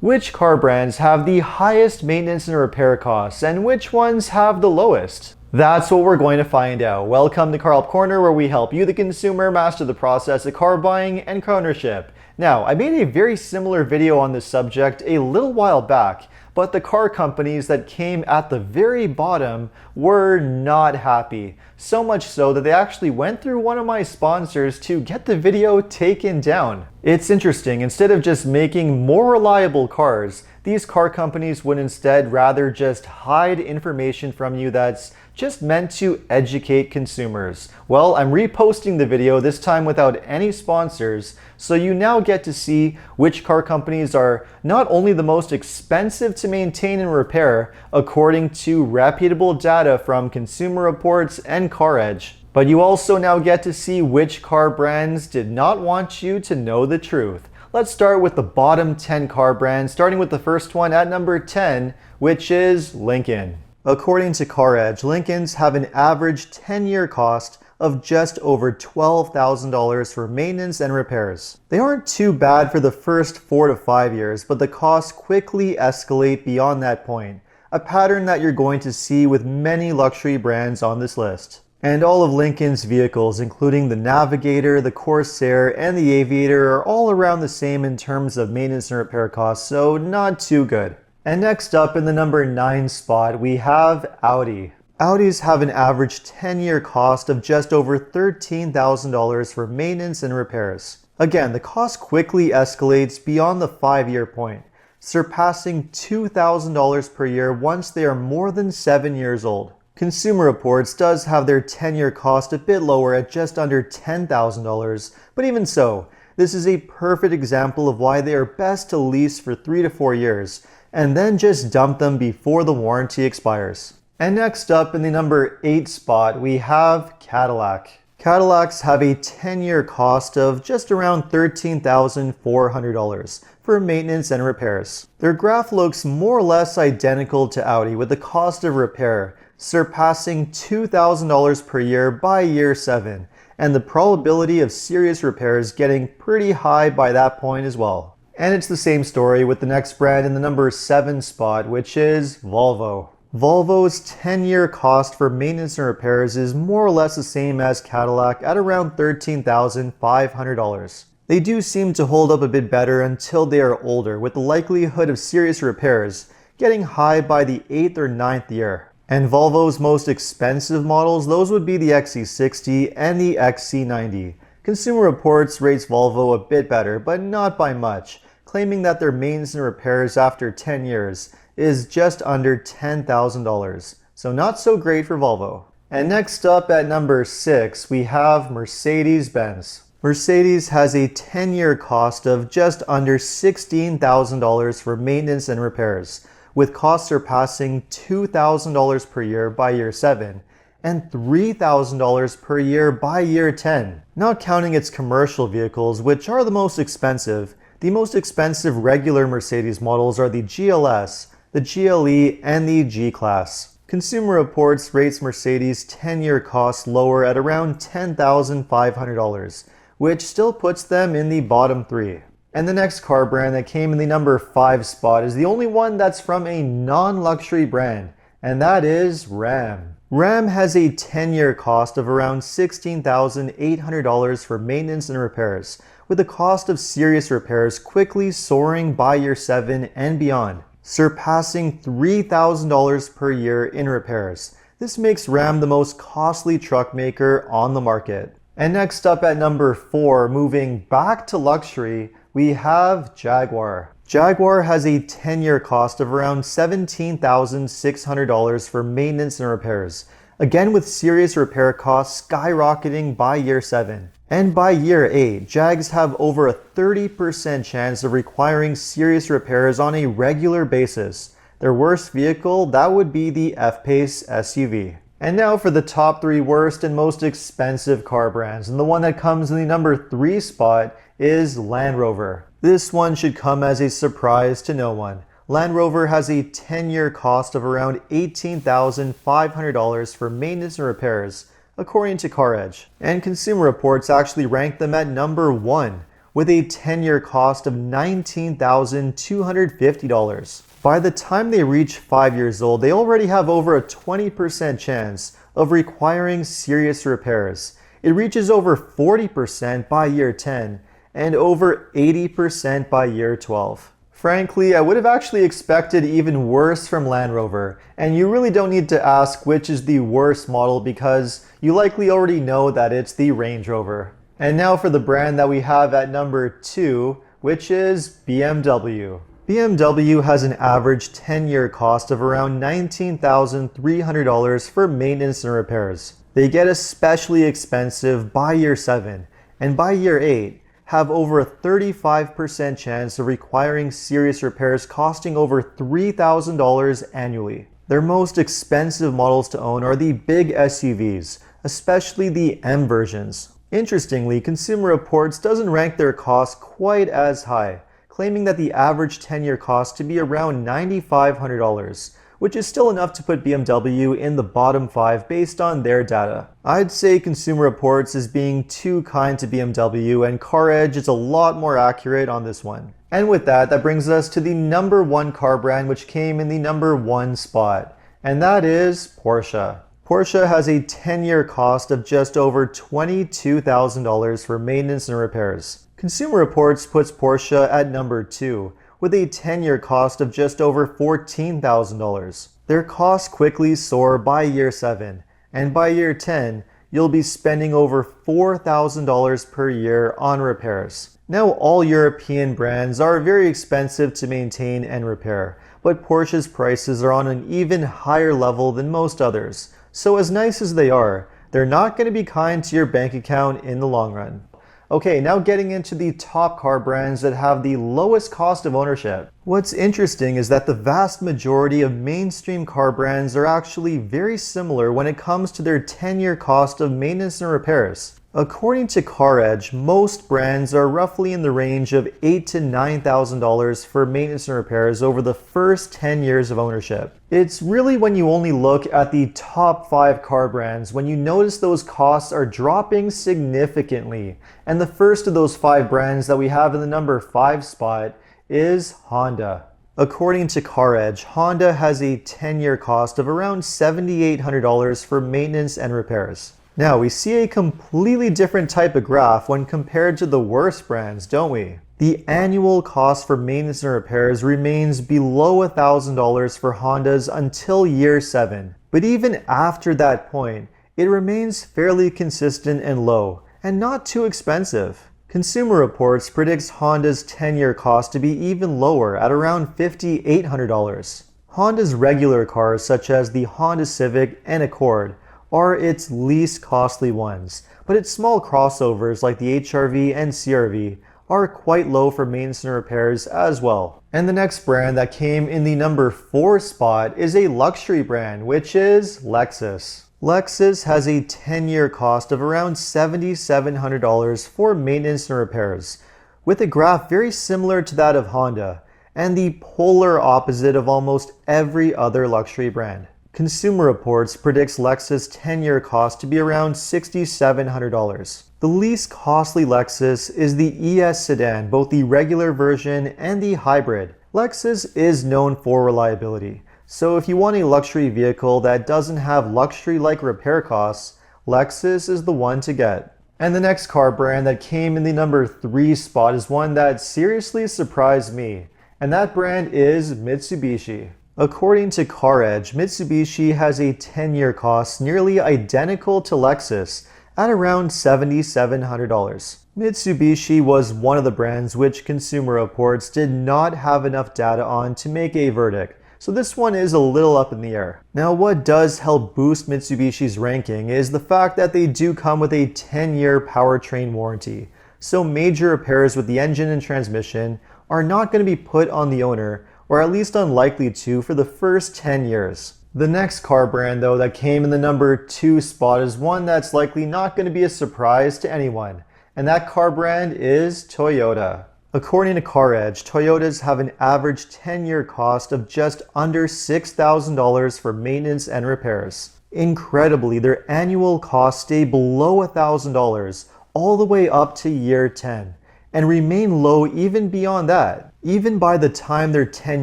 Which car brands have the highest maintenance and repair costs, and which ones have the lowest? That's what we're going to find out. Welcome to Car Help Corner, where we help you, the consumer, master the process of car buying and car ownership. Now, I made a very similar video on this subject a little while back, but the car companies that came at the very bottom were not happy. So much so that they actually went through one of my sponsors to get the video taken down. It's interesting, instead of just making more reliable cars, these car companies would instead rather just hide information from you that's just meant to educate consumers. Well, I'm reposting the video, this time without any sponsors, so you now get to see which car companies are not only the most expensive to maintain and repair, according to reputable data from Consumer Reports and CarEdge, but you also now get to see which car brands did not want you to know the truth. Let's start with the bottom 10 car brands, starting with the first one at number 10, which is Lincoln. According to CarEdge, Lincolns have an average 10-year cost of just over $12,000 for maintenance and repairs. They aren't too bad for the first 4 to 5 years, but the costs quickly escalate beyond that point, a pattern that you're going to see with many luxury brands on this list. And all of Lincoln's vehicles, including the Navigator, the Corsair, and the Aviator, are all around the same in terms of maintenance and repair costs, so not too good. And next up in the number 9 spot, we have Audi. Audis have an average 10-year cost of just over $13,000 for maintenance and repairs. Again, the cost quickly escalates beyond the 5-year point, surpassing $2,000 per year once they are more than 7 years old. Consumer Reports does have their 10-year cost a bit lower at just under $10,000, but even so, this is a perfect example of why they are best to lease for 3 to 4 years, and then just dump them before the warranty expires. And next up in the number 8 spot, we have Cadillac. Cadillacs have a 10-year cost of just around $13,400 for maintenance and repairs. Their graph looks more or less identical to Audi, with the cost of repair surpassing $2,000 per year by year 7, and the probability of serious repairs getting pretty high by that point as well. And it's the same story with the next brand in the number 7 spot, which is Volvo. Volvo's 10-year cost for maintenance and repairs is more or less the same as Cadillac at around $13,500. They do seem to hold up a bit better until they are older, with the likelihood of serious repairs getting high by the 8th or 9th year. And Volvo's most expensive models, those would be the XC60 and the XC90. Consumer Reports rates Volvo a bit better, but not by much, claiming that their maintenance and repairs after 10 years is just under $10,000. So not so great for Volvo. And next up at number 6, we have Mercedes-Benz. Mercedes has a 10-year cost of just under $16,000 for maintenance and repairs, with costs surpassing $2,000 per year by year 7 and $3,000 per year by year 10. Not counting its commercial vehicles, which are the most expensive regular Mercedes models are the GLS, the GLE, and the G-Class. Consumer Reports rates Mercedes' 10-year cost lower at around $10,500, which still puts them in the bottom 3. And the next car brand that came in the number 5 spot is the only one that's from a non-luxury brand, and that is Ram. Ram has a 10-year cost of around $16,800 for maintenance and repairs, with the cost of serious repairs quickly soaring by year 7 and beyond, surpassing $3,000 per year in repairs. This makes Ram the most costly truck maker on the market. And next up at number 4, moving back to luxury, we have Jaguar. Jaguar has a 10-year cost of around $17,600 for maintenance and repairs, again with serious repair costs skyrocketing by year 7. And by year 8, Jags have over a 30% chance of requiring serious repairs on a regular basis. Their worst vehicle, that would be the F-Pace SUV. And now for the top 3 worst and most expensive car brands, and the one that comes in the number 3 spot is Land Rover. This one should come as a surprise to no one. Land Rover has a 10-year cost of around $18,500 for maintenance and repairs, according to CarEdge. And Consumer Reports actually ranked them at number 1, with a 10-year cost of $19,250. By the time they reach 5 years old, they already have over a 20% chance of requiring serious repairs. It reaches over 40% by year 10 and over 80% by year 12. Frankly, I would have actually expected even worse from Land Rover, and you really don't need to ask which is the worst model because you likely already know that it's the Range Rover. And now for the brand that we have at number 2, which is BMW. BMW has an average 10-year cost of around $19,300 for maintenance and repairs. They get especially expensive by year 7, and by year 8, have over a 35% chance of requiring serious repairs costing over $3,000 annually. Their most expensive models to own are the big SUVs, especially the M versions. Interestingly, Consumer Reports doesn't rank their costs quite as high, claiming that the average 10-year cost to be around $9,500, which is still enough to put BMW in the bottom 5 based on their data. I'd say Consumer Reports is being too kind to BMW, and CarEdge is a lot more accurate on this one. And with that, that brings us to the number 1 car brand which came in the number 1 spot, and that is Porsche. Porsche has a 10-year cost of just over $22,000 for maintenance and repairs. Consumer Reports puts Porsche at number 2, with a 10-year cost of just over $14,000. Their costs quickly soar by year 7, and by year 10, you'll be spending over $4,000 per year on repairs. Now, all European brands are very expensive to maintain and repair, but Porsche's prices are on an even higher level than most others. So as nice as they are, they're not going to be kind to your bank account in the long run. Okay, now getting into the top car brands that have the lowest cost of ownership. What's interesting is that the vast majority of mainstream car brands are actually very similar when it comes to their 10-year cost of maintenance and repairs. According to CarEdge, most brands are roughly in the range of $8,000 to $9,000 for maintenance and repairs over the first 10 years of ownership. It's really when you only look at the top 5 car brands when you notice those costs are dropping significantly. And the first of those 5 brands that we have in the number 5 spot is Honda. According to CarEdge, Honda has a 10-year cost of around $7,800 for maintenance and repairs. Now, we see a completely different type of graph when compared to the worst brands, don't we? The annual cost for maintenance and repairs remains below $1,000 for Hondas until year 7. But even after that point, it remains fairly consistent and low, and not too expensive. Consumer Reports predicts Honda's 10-year cost to be even lower at around $5,800. Honda's regular cars, such as the Honda Civic and Accord, are its least costly ones, but its small crossovers like the HR-V and CR-V are quite low for maintenance and repairs as well. And the next brand that came in the number 4 spot is a luxury brand, which is Lexus. Lexus has a 10-year cost of around $7,700 for maintenance and repairs, with a graph very similar to that of Honda, and the polar opposite of almost every other luxury brand. Consumer Reports predicts Lexus' 10-year cost to be around $6,700. The least costly Lexus is the ES sedan, both the regular version and the hybrid. Lexus is known for reliability, so if you want a luxury vehicle that doesn't have luxury-like repair costs, Lexus is the one to get. And the next car brand that came in the number 3 spot is one that seriously surprised me, and that brand is Mitsubishi. According to CarEdge, Mitsubishi has a 10-year cost nearly identical to Lexus at around $7,700. Mitsubishi was one of the brands which Consumer Reports did not have enough data on to make a verdict, so this one is a little up in the air. Now, what does help boost Mitsubishi's ranking is the fact that they do come with a 10-year powertrain warranty, so major repairs with the engine and transmission are not going to be put on the owner, or at least unlikely to, for the first 10 years. The next car brand though that came in the number 2 spot is one that's likely not going to be a surprise to anyone, and that car brand is Toyota. According to CarEdge, Toyotas have an average 10-year cost of just under $6,000 for maintenance and repairs. Incredibly, their annual costs stay below $1,000 all the way up to year 10. and remain low even beyond that. Even by the time they're 10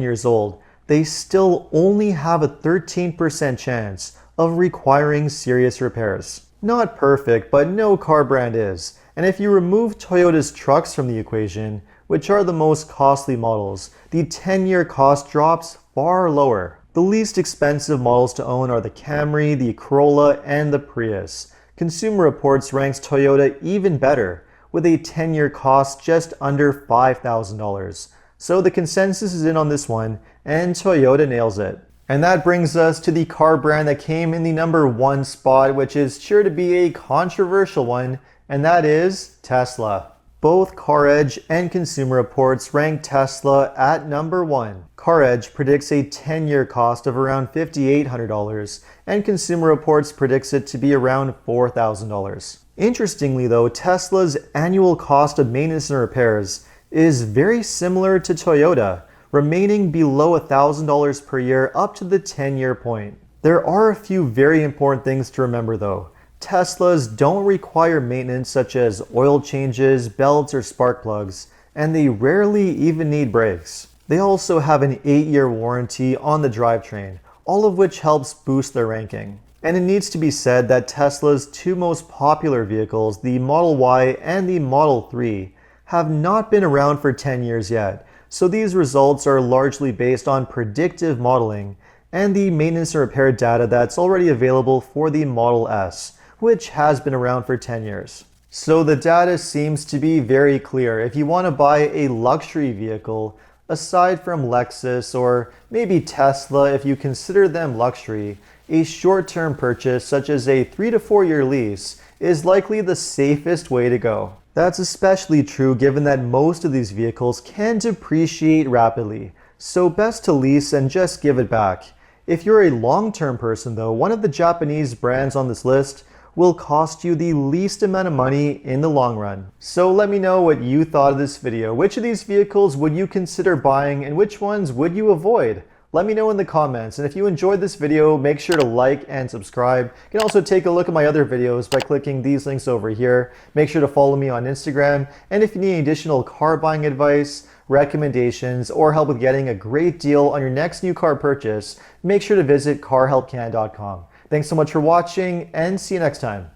years old, they still only have a 13% chance of requiring serious repairs. Not perfect, but no car brand is. And if you remove Toyota's trucks from the equation, which are the most costly models, the 10-year cost drops far lower. The least expensive models to own are the Camry, the Corolla, and the Prius. Consumer Reports ranks Toyota even better, with a 10-year cost just under $5,000. So the consensus is in on this one, and Toyota nails it. And that brings us to the car brand that came in the number 1 spot, which is sure to be a controversial one, and that is Tesla. Both CarEdge and Consumer Reports rank Tesla at number 1. CarEdge predicts a 10-year cost of around $5,800, and Consumer Reports predicts it to be around $4,000. Interestingly though, Tesla's annual cost of maintenance and repairs is very similar to Toyota, remaining below $1,000 per year up to the 10-year point. There are a few very important things to remember though. Teslas don't require maintenance such as oil changes, belts, or spark plugs, and they rarely even need brakes. They also have an 8-year warranty on the drivetrain, all of which helps boost their ranking. And it needs to be said that Tesla's 2 most popular vehicles, the Model Y and the Model 3, have not been around for 10 years yet, so these results are largely based on predictive modeling and the maintenance and repair data that's already available for the Model S, which has been around for 10 years. So the data seems to be very clear. If you want to buy a luxury vehicle, aside from Lexus or maybe Tesla if you consider them luxury, a short-term purchase such as a 3 to 4 year lease is likely the safest way to go. That's especially true given that most of these vehicles can depreciate rapidly, so best to lease and just give it back. If you're a long-term person though, one of the Japanese brands on this list will cost you the least amount of money in the long run. So let me know what you thought of this video. Which of these vehicles would you consider buying and which ones would you avoid? Let me know in the comments, and if you enjoyed this video, make sure to like and subscribe. You can also take a look at my other videos by clicking these links over here. Make sure to follow me on Instagram, and if you need additional car buying advice, recommendations, or help with getting a great deal on your next new car purchase, make sure to visit carhelpcan.com. Thanks so much for watching, and see you next time.